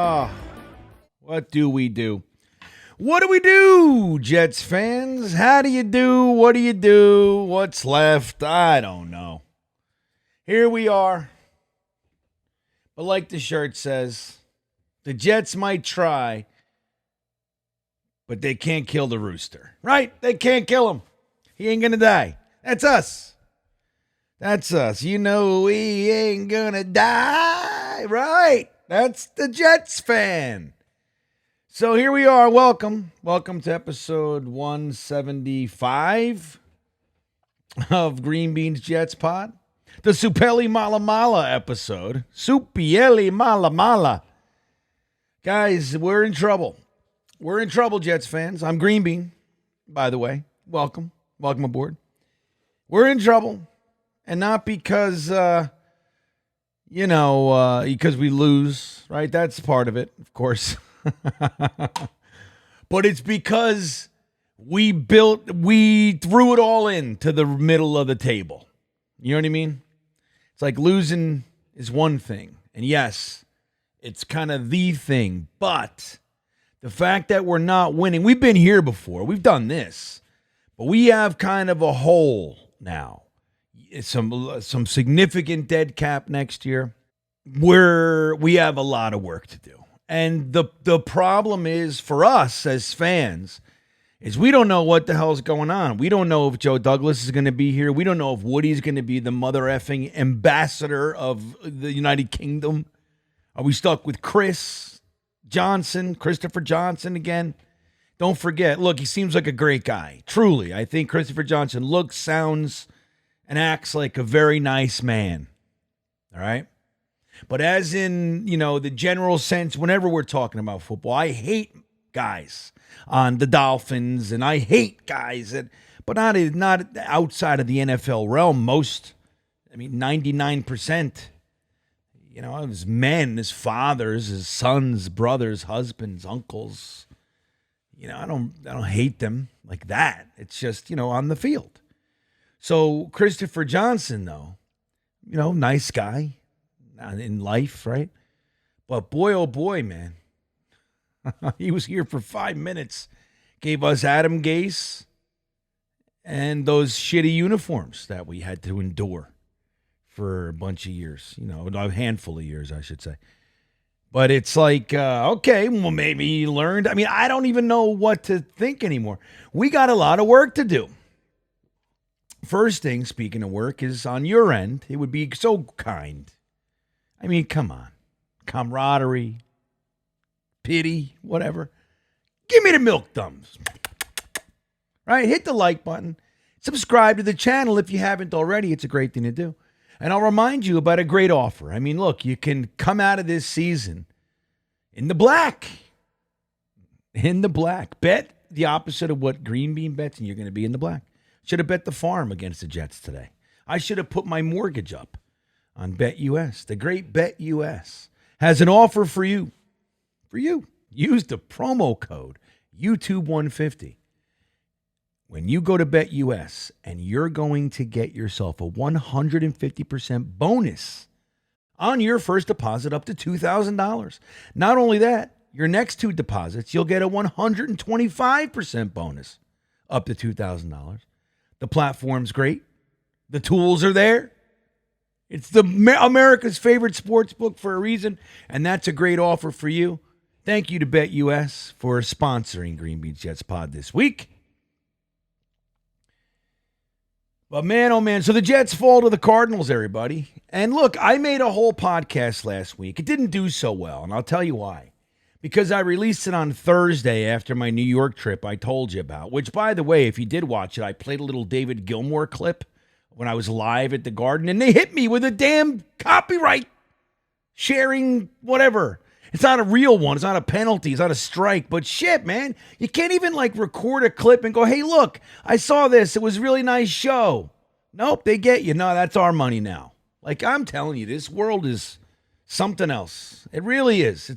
Oh, what do we do? What do we do, Jets fans? How do you do? What do you do? What's left? I don't know. Here we are. But like the shirt says, the Jets might try, but they can't kill the rooster. Right? They can't kill him. He ain't going to die. That's us. That's us. You know we ain't going to die. Right? That's the Jets fan. So here we are. Welcome. Welcome to episode 175 of GreenBean's Jets Pod. The Supeli Mala Mala episode. Supieli Mala Mala. Guys, we're in trouble. We're in trouble, Jets fans. I'm GreenBean, by the way. Welcome. Welcome aboard. We're in trouble. And not because, because we lose, right? That's part of it, of course. But it's because we threw it all into the middle of the table. You know what I mean? It's like losing is one thing. And yes, it's kind of the thing. But the fact that we're not winning, we've been here before. We've done this. But we have kind of a hole now. Some significant dead cap next year where we have a lot of work to do. And the problem is for us as fans is we don't know what the hell's going on. We don't know if Joe Douglas is going to be here. We don't know if Woody's going to be the mother effing ambassador of the United Kingdom. Are we stuck with Christopher Johnson again? Don't forget, look, he seems like a great guy. Truly, I think Christopher Johnson looks, sounds, and acts like a very nice man. All right? But as in, the general sense, whenever we're talking about football, I hate guys on the Dolphins, and I hate guys but not outside of the NFL realm. 99%, his men, his fathers, his sons, brothers, husbands, uncles. I don't hate them like that. It's just, on the field. So Christopher Johnson, though, nice guy in life, right? But boy, oh boy, man. He was here for 5 minutes, gave us Adam Gase and those shitty uniforms that we had to endure for a bunch of years, a handful of years, I should say. But it's like, okay, well, maybe he learned. I don't even know what to think anymore. We got a lot of work to do. First thing, speaking of work, is on your end, it would be so kind. Come on. Camaraderie, pity, whatever. Give me the milk thumbs. Right? Hit the like button. Subscribe to the channel if you haven't already. It's a great thing to do. And I'll remind you about a great offer. Look, you can come out of this season in the black. In the black. Bet the opposite of what GreenBean bets, and you're going to be in the black. Should have bet the farm against the Jets today. I should have put my mortgage up on BetUS. The great BetUS has an offer for you. For you. Use the promo code YouTube150. When you go to BetUS, and you're going to get yourself a 150% bonus on your first deposit up to $2,000. Not only that, your next two deposits, you'll get a 125% bonus up to $2,000. The platform's great. The tools are there. It's America's favorite sports book for a reason, and that's a great offer for you. Thank you to BetUS for sponsoring GreenBean's Jets Pod this week. But man, oh man, so the Jets fall to the Cardinals, everybody. And look, I made a whole podcast last week. It didn't do so well, and I'll tell you why. Because I released it on Thursday after my New York trip I told you about, which, by the way, if you did watch it, I played a little David Gilmour clip when I was live at the Garden, and they hit me with a damn copyright sharing whatever. It's not a real one. It's not a penalty. It's not a strike. But shit, man, you can't even record a clip and go, hey, look, I saw this. It was a really nice show. Nope, they get you. No, that's our money now. I'm telling you, this world is something else. It really is.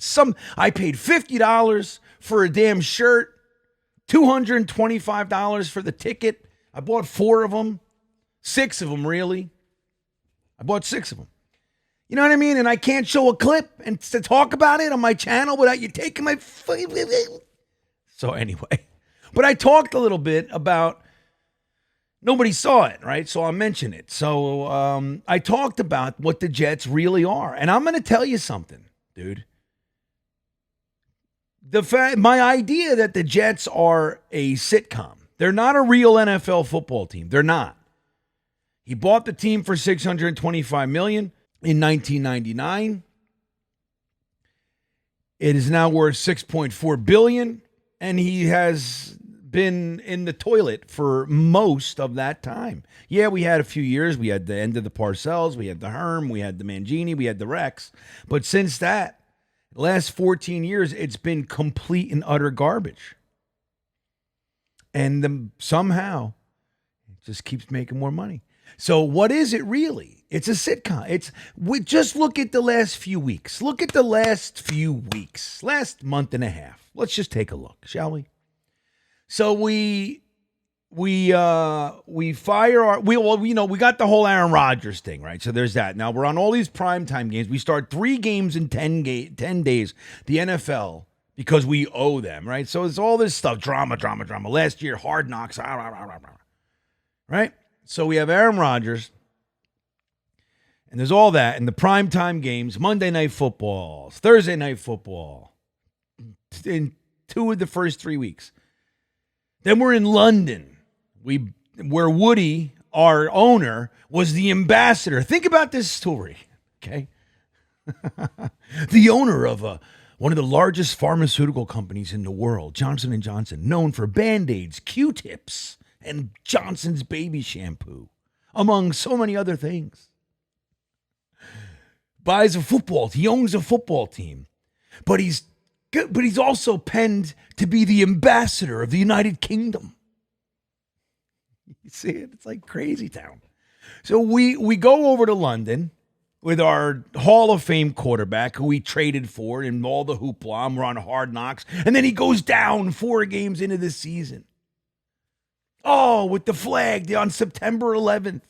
I paid $50 for a damn shirt, $225 for the ticket. I bought 4 of them. 6 of them, really. I bought 6 of them. You know what I mean? And I can't show a clip and to talk about it on my channel without you taking my... So anyway, but I talked a little bit about... Nobody saw it, right? So I'll mention it. So I talked about what the Jets really are. And I'm going to tell you something, dude. My idea that the Jets are a sitcom. They're not a real NFL football team. They're not. He bought the team for $625 million in 1999. It is now worth $6.4 billion, and he has been in the toilet for most of that time. Yeah, we had a few years. We had the end of the Parcells, we had the Herm, we had the Mangini, we had the Rex. But since that, last 14 years, it's been complete and utter garbage. And somehow, it just keeps making more money. So what is it really? It's a sitcom. Just look at the last few weeks. Look at the last few weeks, last month and a half. Let's just take a look, shall we? So we got the whole Aaron Rodgers thing, right? So there's that. Now we're on all these primetime games. We start 3 games in 10 days. The NFL, because we owe them, right? So it's all this stuff, drama. Last year, Hard Knocks, right? So we have Aaron Rodgers, and there's all that, and the primetime games, Monday Night Football, Thursday Night Football, in 2 of the first 3 weeks. Then we're in London, where Woody, our owner, was the ambassador. Think about this story, okay? The owner of one of the largest pharmaceutical companies in the world, Johnson & Johnson, known for Band-Aids, Q-tips, and Johnson's baby shampoo, among so many other things. Buys a football. He owns a football team, but he's also penned to be the ambassador of the United Kingdom. You see it? It's like crazy town. So we go over to London with our Hall of Fame quarterback who we traded for and all the hoopla, and we're on Hard Knocks, and then he goes down 4 games into the season. Oh, with the flag on September 11th.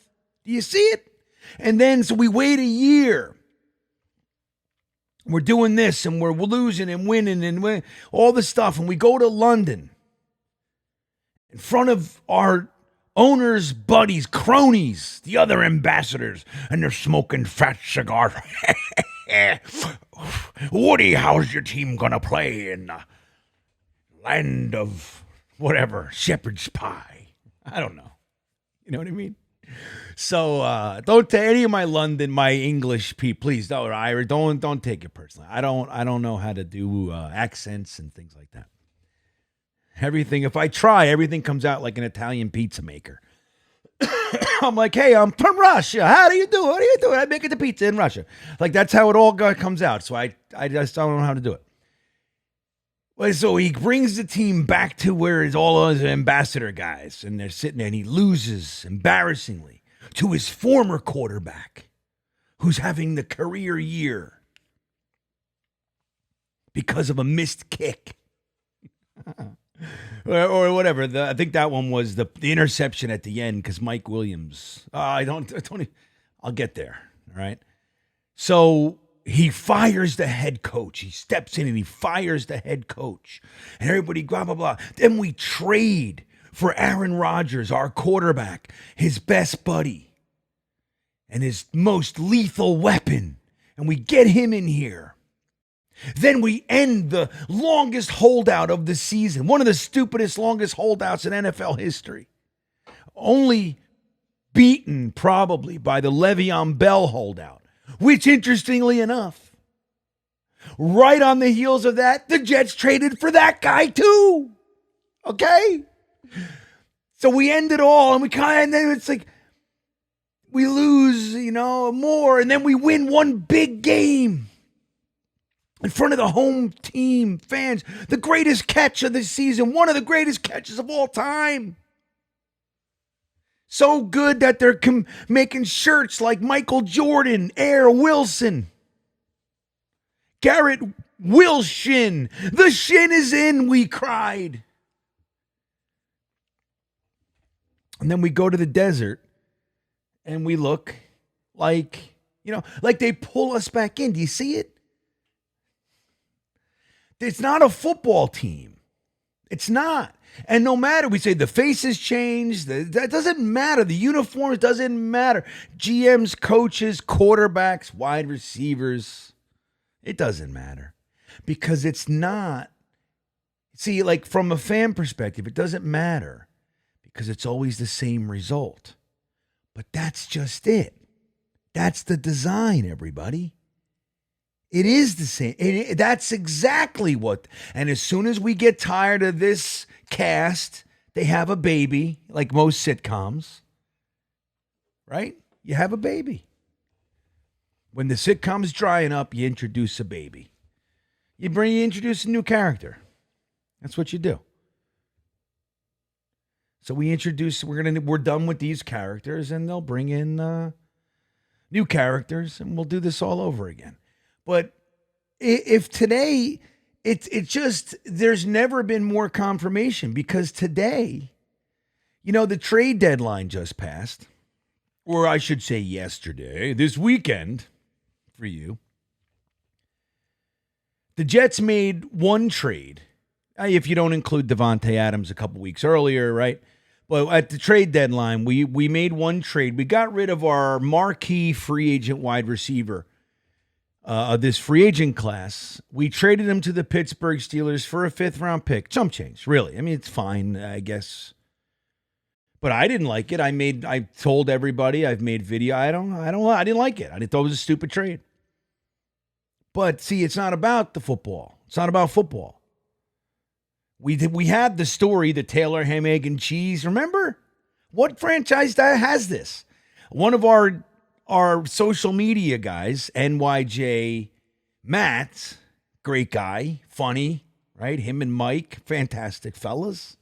Do you see it? And then, so we wait a year. We're doing this, and we're losing and winning and all the stuff. And we go to London in front of our owner's buddies, cronies, the other ambassadors, and they're smoking fat cigars. Woody, how's your team going to play in the land of whatever, shepherd's pie? I don't know. You know what I mean? So don't take any of my English people, please don't, Irish, don't take it personally. I don't know how to do accents and things like that. If I try, everything comes out like an Italian pizza maker. I'm like, hey, I'm from Russia. How do you do it? What do you do? I make it the pizza in Russia. Like, that's how it all comes out. So I just don't know how to do it. So he brings the team back to where it's all his ambassador guys, and they're sitting there, and he loses embarrassingly to his former quarterback, who's having the career year because of a missed kick. or whatever. I think that one was the interception at the end because Mike Williams. I'll get there. All right. So he fires the head coach. He steps in and he fires the head coach. And everybody, blah, blah, blah. Then we trade for Aaron Rodgers, our quarterback, his best buddy, and his most lethal weapon. And we get him in here. Then we end the longest holdout of the season. One of the stupidest, longest holdouts in NFL history. Only beaten probably by the Le'Veon Bell holdout. Which, interestingly enough, right on the heels of that, the Jets traded for that guy too. Okay? So we end it all, and then it's like, we lose, more, and then we win one big game in front of the home team fans. The greatest catch of the season, one of the greatest catches of all time. So good that they're making shirts like Michael Jordan, Air Wilson, Garrett Wilshin. The shin is in, we cried. And then we go to the desert and we look like Like they pull us back in. Do you see it? It's not a football team. It's not. And no matter, we say the faces changed, that doesn't matter. The uniforms doesn't matter. GMs, coaches, quarterbacks, wide receivers, it doesn't matter. Because it's not, see, like from a fan perspective, it doesn't matter because it's always the same result. But that's just it. That's the design, everybody. It is the same. That's exactly what. And as soon as we get tired of this cast, they have a baby, like most sitcoms, right? You have a baby. When the sitcom's drying up, you introduce a baby. You introduce a new character. That's what you do. So we're done with these characters, and they'll bring in new characters, and we'll do this all over again. But if today, it's just, there's never been more confirmation because today, the trade deadline just passed, or I should say yesterday, this weekend for you. The Jets made one trade, if you don't include Devontae Adams a couple weeks earlier, right? But at the trade deadline, we made one trade. We got rid of our marquee free agent wide receiver this free agent class. We traded him to the Pittsburgh Steelers for a 5th-round pick. Chump change, really. I mean, it's fine, I guess. But I didn't like it. I told everybody. I've made video. I didn't like it. I thought it was a stupid trade. But see, it's not about the football. It's not about football. We had the story, the Taylor ham, egg, and cheese. Remember? What franchise has this? One of our social media guys, NYJ Matt, great guy, funny, right? Him and Mike, fantastic fellas.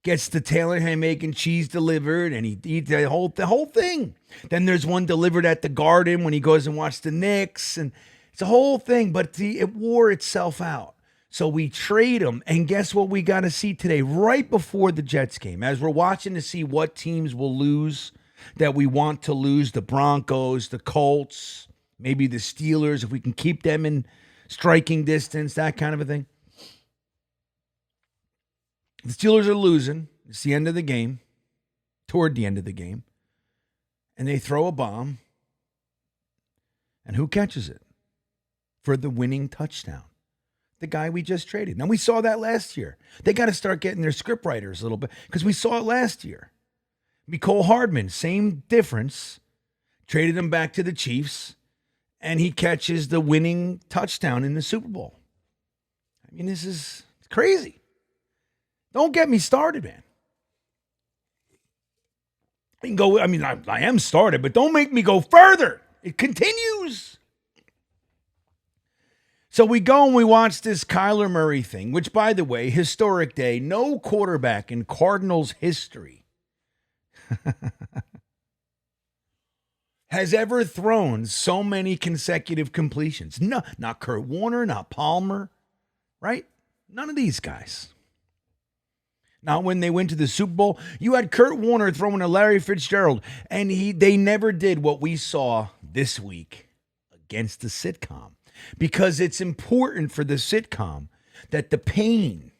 Gets the Taylor ham, egg, and cheese delivered, and he eats the whole thing. Then there's one delivered at the Garden when he goes and watches the Knicks, and it's a whole thing, but it wore itself out. So we trade him, and guess what we got to see today, right before the Jets game, as we're watching to see what teams will lose that we want to lose, the Broncos, the Colts, maybe the Steelers, if we can keep them in striking distance, that kind of a thing. The Steelers are losing. It's the end of the game, toward the end of the game, and they throw a bomb, and who catches it for the winning touchdown? The guy we just traded. Now, we saw that last year. They got to start getting their script writers a little bit because we saw it last year. Mecole Hardman, same difference. Traded him back to the Chiefs, and he catches the winning touchdown in the Super Bowl. I mean, this is crazy. Don't get me started, man. I can go, I am started, but don't make me go further. It continues. So we go and we watch this Kyler Murray thing, which, by the way, historic day, no quarterback in Cardinals history has ever thrown so many consecutive completions. No, not Kurt Warner, not Palmer, right? None of these guys. Now, when they went to the Super Bowl, you had Kurt Warner throwing to Larry Fitzgerald, and they never did what we saw this week against the sitcom. Because it's important for the sitcom that the pain,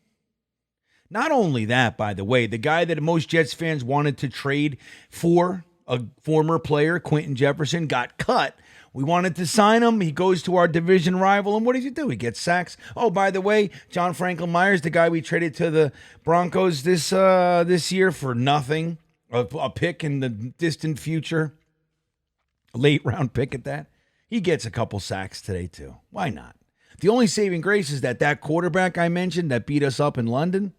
not only that, by the way, the guy that most Jets fans wanted to trade for, a former player, Quentin Jefferson, got cut. We wanted to sign him. He goes to our division rival, and what does he do? He gets sacks. Oh, by the way, John Franklin Myers, the guy we traded to the Broncos this year for nothing, a pick in the distant future, a late round pick at that. He gets a couple sacks today, too. Why not? The only saving grace is that quarterback I mentioned that beat us up in London,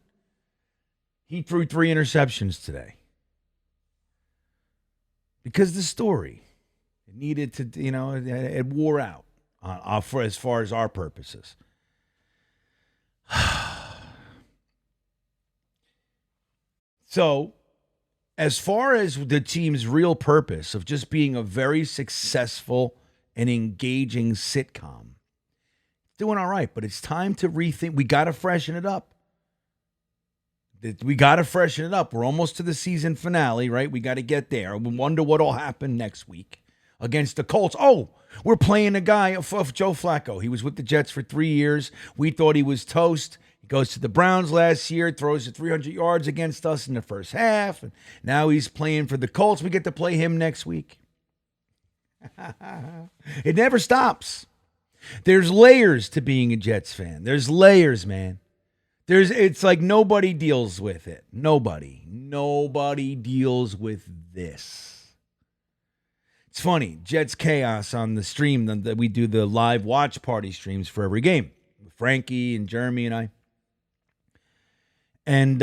he threw 3 interceptions today. Because the story, it needed to, it wore out as far as our purposes. So, as far as the team's real purpose of just being a very successful and engaging sitcom, doing all right, but it's time to rethink. We got to freshen it up. We're almost to the season finale, right? We got to get there. We wonder what will happen next week against the Colts. Oh, we're playing a guy, of Joe Flacco. He was with the Jets for 3 years. We thought he was toast. He goes to the Browns last year, throws it 300 yards against us in the first half. And now he's playing for the Colts. We get to play him next week. It never stops. There's layers to being a Jets fan. There's layers, man. It's like nobody deals with it. Nobody deals with this. It's funny, Jets Chaos on the stream that we do the live watch party streams for every game. Frankie and Jeremy and I. And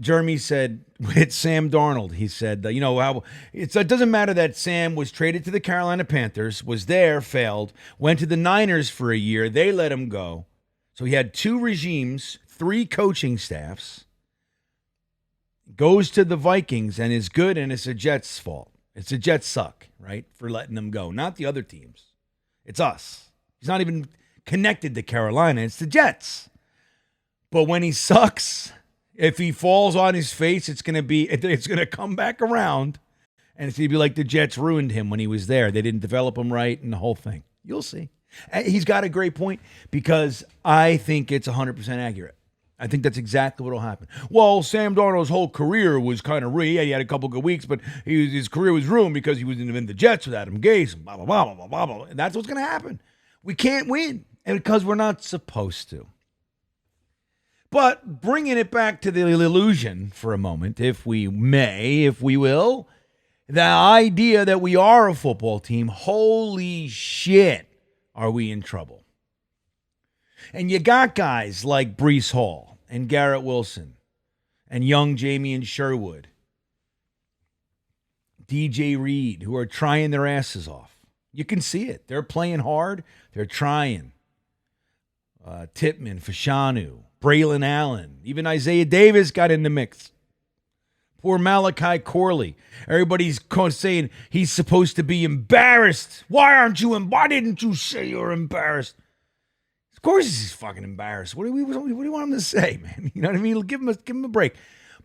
Jeremy said, with Sam Darnold, he said, how it doesn't matter that Sam was traded to the Carolina Panthers, was there, failed, went to the Niners for a year, they let him go. So he had 2 regimes, 3 coaching staffs, goes to the Vikings and is good, and it's a Jets' fault. It's the Jets suck, right, for letting them go, not the other teams. It's us. He's not even connected to Carolina. It's the Jets. But when he sucks, if he falls on his face, it's going to come back around, and it's going to be like the Jets ruined him when he was there. They didn't develop him right and the whole thing. You'll see. He's got a great point because I think it's 100% accurate. I think that's exactly what will happen. Well, Sam Darnold's whole career was kind of he had a couple good weeks, but his career was ruined because he was in the Jets with Adam Gase and blah, blah, blah, blah, blah, blah. And that's what's going to happen. We can't win and because we're not supposed to. But bringing it back to the illusion for a moment, if we will, the idea that we are a football team, holy shit, are we in trouble. And you got guys like Breece Hall and Garrett Wilson and young Jamie and Sherwood, DJ Reed, who are trying their asses off. You can see it. They're playing hard. They're trying. Tippmann, Fashanu, Braylon Allen, even Isaiah Davis got in the mix. Poor Malachi Corley. Everybody's saying he's supposed to be embarrassed. Why didn't you say you're embarrassed? Of course he's fucking embarrassed. What do you want him to say, man? You know what I mean? Give him a break.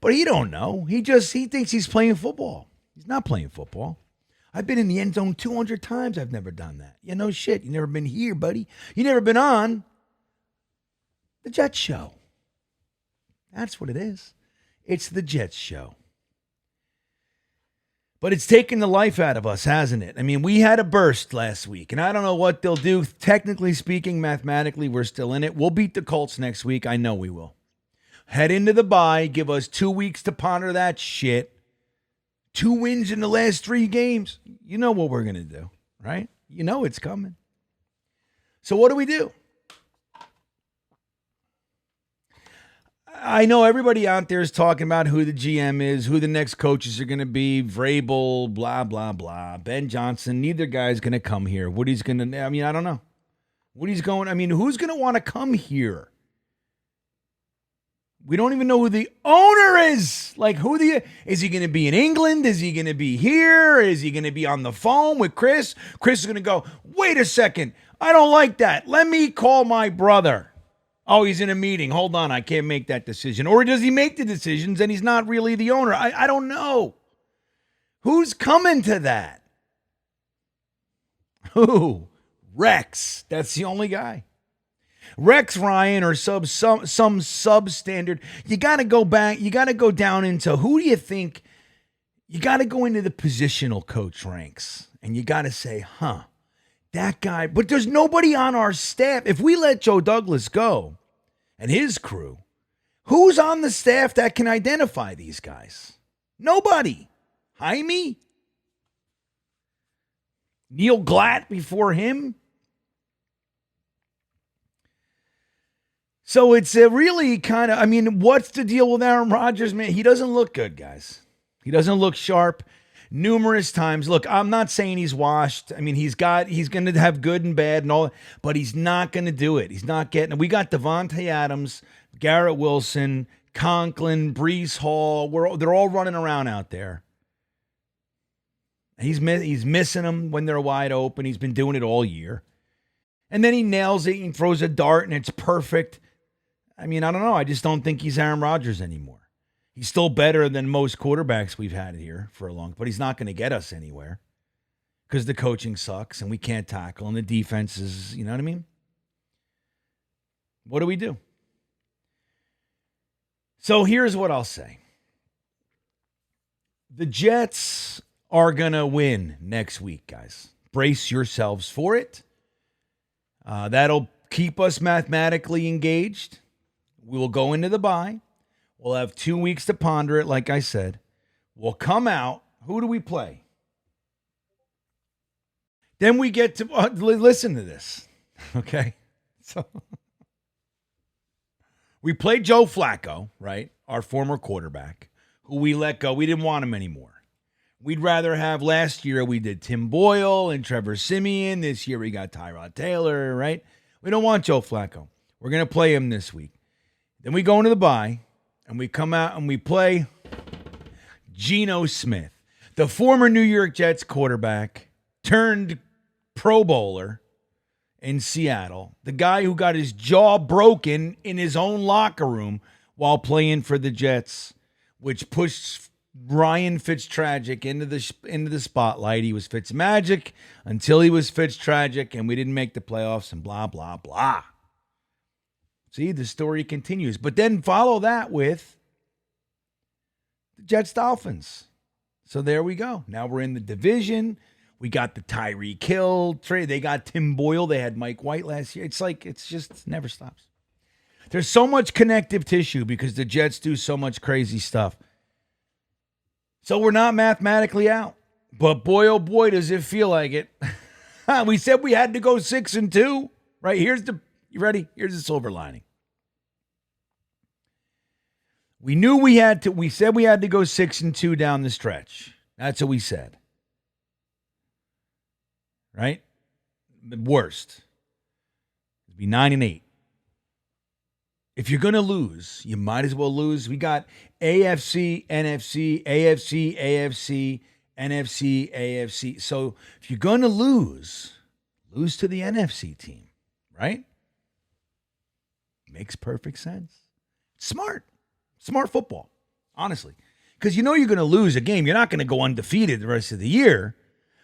But he don't know. He thinks he's playing football. He's not playing football. I've been in the end zone 200 times. I've never done that. Yeah, no shit. You never been here, buddy. You never been on the Jets show. That's what it is. It's the Jets show. But it's taken the life out of us, hasn't it? I mean, we had a burst last week, and I don't know what they'll do. Technically speaking, mathematically, we're still in it. We'll beat the Colts next week. I know we will. Head into the bye. Give us 2 weeks to ponder that shit. 2 wins in the last 3 games. You know what we're going to do, right? You know it's coming. So what do? I know everybody out there is talking about who the GM is, who the next coaches are going to be, Vrabel, blah, blah, blah. Ben Johnson, neither guy's going to come here. Woody's going to, I don't know. Who's going to want to come here? We don't even know who the owner is. Like, is he going to be in England? Is he going to be here? Is he going to be on the phone with Chris? Chris is going to go, wait a second. I don't like that. Let me call my brother. Oh, he's in a meeting. Hold on, I can't make that decision. Or does he make the decisions and he's not really the owner? I don't know. Who's coming to that? Who? Rex. That's the only guy. Rex Ryan or some substandard. You got to go back. You got to go down into who do you think? You got to go into the positional coach ranks. And you got to say, that guy. But there's nobody on our staff. If we let Joe Douglas go and his crew, who's on the staff that can identify these guys? Nobody. Jaime? Neil Glatt before him? So it's a really kind of, what's the deal with Aaron Rodgers, man? He doesn't look good, guys. He doesn't look sharp. Numerous times. Look, I'm not saying he's washed. He's going to have good and bad and all, but he's not going to do it. He's not getting it. We got Devontae Adams, Garrett Wilson, Conklin, Breece Hall. They're all running around out there. He's missing them when they're wide open. He's been doing it all year. And then he nails it and throws a dart and it's perfect. I don't know. I just don't think he's Aaron Rodgers anymore. He's still better than most quarterbacks we've had here for a long time, but he's not going to get us anywhere because the coaching sucks and we can't tackle and the defense is, you know what I mean? What do we do? So here's what I'll say. The Jets are going to win next week, guys. Brace yourselves for it. That'll keep us mathematically engaged. We will go into the bye. We'll have 2 weeks to ponder it, like I said. We'll come out. Who do we play? Then we get to listen to this. Okay? So we played Joe Flacco, right? Our former quarterback, who we let go. We didn't want him anymore. We'd rather have last year we did Tim Boyle and Trevor Siemian. This year we got Tyrod Taylor, right? We don't want Joe Flacco. We're going to play him this week. Then we go into the bye, and we come out and we play Geno Smith, the former New York Jets quarterback turned Pro Bowler in Seattle, the guy who got his jaw broken in his own locker room while playing for the Jets, which pushed Ryan Fitztragic into the spotlight. He was Fitzmagic until he was Fitztragic, and we didn't make the playoffs and blah, blah, blah. See, the story continues. But then follow that with the Jets-Dolphins. So there we go. Now we're in the division. We got the Tyreek Hill trade. They got Tim Boyle. They had Mike White last year. It's like, it never stops. There's so much connective tissue because the Jets do so much crazy stuff. So we're not mathematically out. But boy, oh boy, does it feel like it. We said we had to go 6-2. Right? You ready? Here's the silver lining. We knew we said we had to go 6-2 down the stretch. That's what we said. Right? The worst. It'd be 9-8. If you're going to lose, you might as well lose. We got AFC, NFC, AFC, AFC, NFC, AFC. So if you're going to lose to the NFC team, right? Makes perfect sense. Smart football, honestly. Because you know you're going to lose a game. You're not going to go undefeated the rest of the year.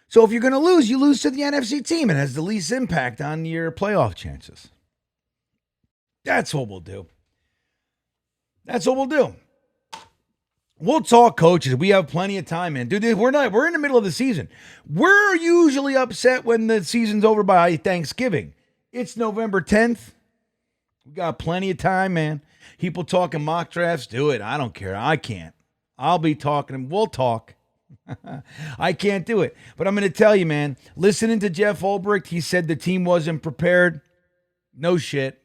So if you're going to lose, you lose to the NFC team. It has the least impact on your playoff chances. That's what we'll do. We'll talk coaches. We have plenty of time, man. Dude, we're in the middle of the season. We're usually upset when the season's over by Thanksgiving. It's November 10th. We got plenty of time, man. People talking mock drafts, do it. I don't care. I can't. I'll be talking. We'll talk. I can't do it. But I'm going to tell you, man, listening to Jeff Ulbrich, he said the team wasn't prepared. No shit.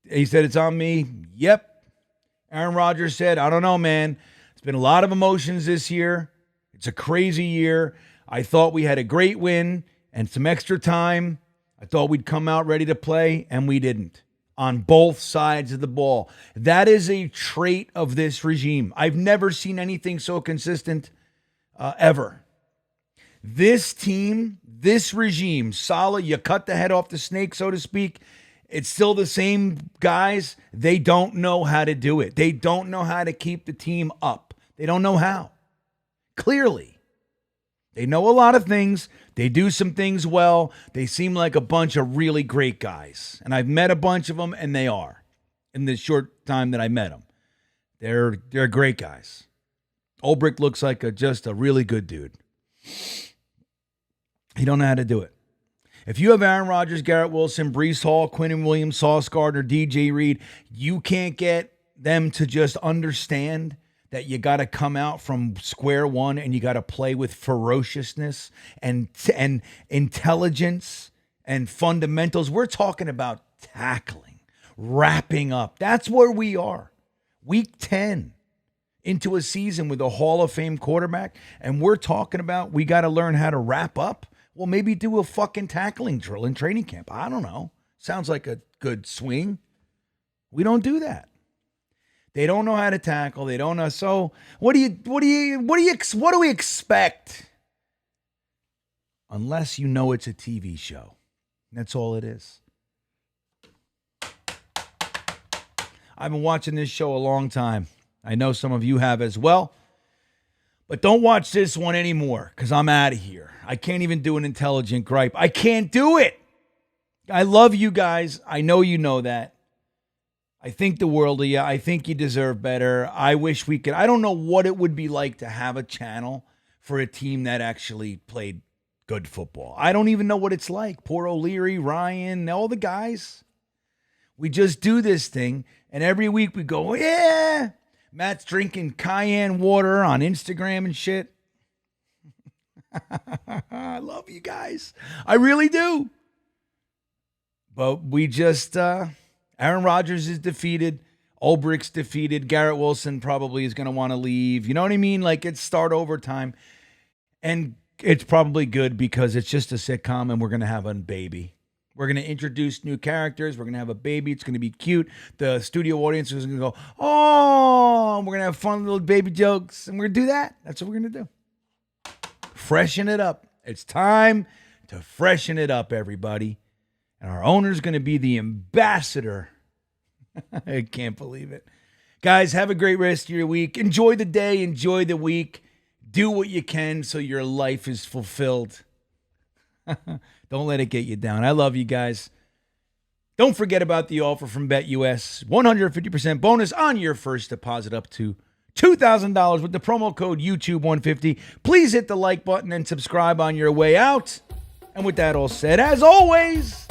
He said it's on me. Yep. Aaron Rodgers said, I don't know, man. It's been a lot of emotions this year. It's a crazy year. I thought we had a great win and some extra time. I thought we'd come out ready to play, and we didn't. On both sides of the ball. That is a trait of this regime. I've never seen anything so consistent ever. This team, this regime, solid. You cut the head off the snake, so to speak. It's still the same guys. They don't know how to do it. They don't know how to keep the team up. They don't know how. Clearly. They know a lot of things. They do some things well. They seem like a bunch of really great guys. And I've met a bunch of them, and they are. In the short time that I met them. They're great guys. Ulbrich looks like just a really good dude. He don't know how to do it. If you have Aaron Rodgers, Garrett Wilson, Breece Hall, Quinnen Williams, Sauce Gardner, DJ Reed, you can't get them to just understand that you got to come out from square one and you got to play with ferociousness and intelligence and fundamentals. We're talking about tackling, wrapping up. That's where we are. Week 10 into a season with a Hall of Fame quarterback, and we're talking about we got to learn how to wrap up. Well, maybe do a fucking tackling drill in training camp. I don't know. Sounds like a good swing. We don't do that. They don't know how to tackle. They don't know. So what do we expect? Unless you know it's a TV show. That's all it is. I've been watching this show a long time. I know some of you have as well. But don't watch this one anymore because I'm out of here. I can't even do an intelligent gripe. I can't do it. I love you guys. I know you know that. I think the world of you. I think you deserve better. I wish we could. I don't know what it would be like to have a channel for a team that actually played good football. I don't even know what it's like. Poor O'Leary, Ryan, all the guys. We just do this thing, and every week we go, yeah. Matt's drinking cayenne water on Instagram and shit. I love you guys. I really do. But we just, Aaron Rodgers is defeated. Ulbricht's defeated. Garrett Wilson probably is going to want to leave. You know what I mean? Like, it's start over time. And it's probably good because it's just a sitcom and we're going to have a baby. We're going to introduce new characters. We're going to have a baby. It's going to be cute. The studio audience is going to go, oh, we're going to have fun little baby jokes. And we're going to do that. That's what we're going to do. Freshen it up. It's time to freshen it up, everybody. And our owner's going to be the ambassador. I can't believe it. Guys, have a great rest of your week. Enjoy the day. Enjoy the week. Do what you can so your life is fulfilled. Don't let it get you down. I love you guys. Don't forget about the offer from BetUS. 150% bonus on your first deposit up to $2,000 with the promo code YouTube150. Please hit the like button and subscribe on your way out. And with that all said, as always,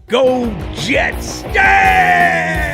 go Jets! Yeah!